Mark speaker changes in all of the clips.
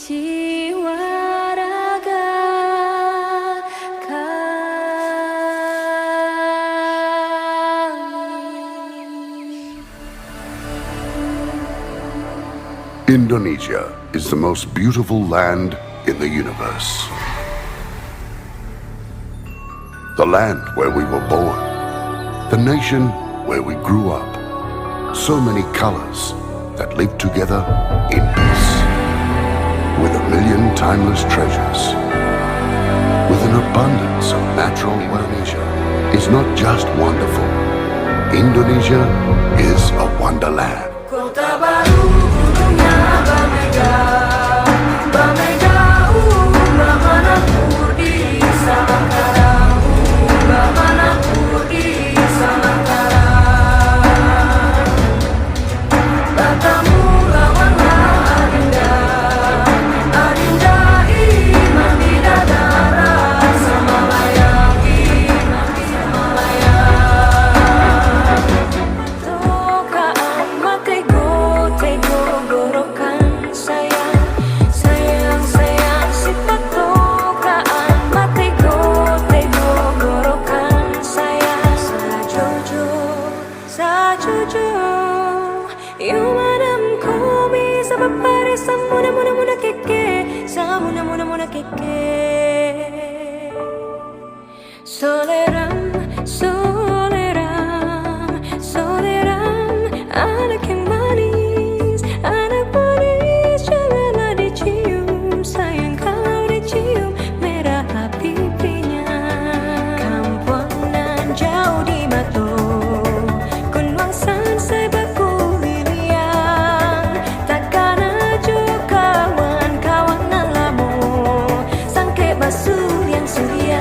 Speaker 1: jiwa raga kami.
Speaker 2: Indonesia is the most beautiful land in the universe. The land where we were born. The nation where we grew up. So many colors that live together in peace. With a million timeless treasures. With an abundance of natural Indonesia is not just wonderful. Indonesia is a wonderland.
Speaker 1: Kota baru gunungnya Bamega, Bamega Bamanapur di Samangkara, Bamanapur di Samangkara. Batamu lawanlah Adinda, Adinda iman bidadara, Samalaya iman Samalaya. Tokaan matego, tego gorokan sayang, sayang sayang sifat tokaan matego, tego gorokan sayang. Sajojo, sajojo, yumanam komi sabapare samuna muna muna keke, samuna muna muna keke. Soleram, soleram, soleram, anak yang manis, janganlah dicium, sayang kalau dicium merah pipinya. Kampuangan jauh di Batu, Kunwangsan sebaku liliang, takkan ajo kawan-kawan lamu, sangke basuh yang suria.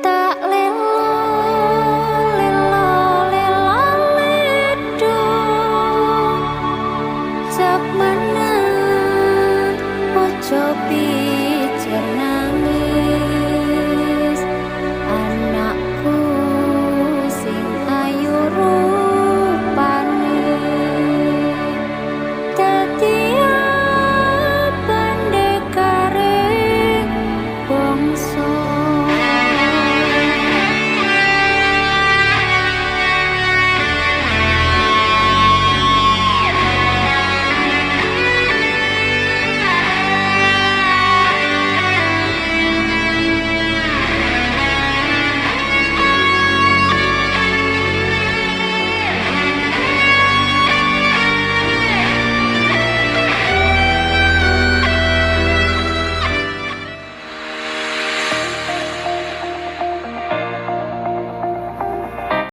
Speaker 1: Tak lelo, lelo, lelo, ledo, sak menang, ojo bicara.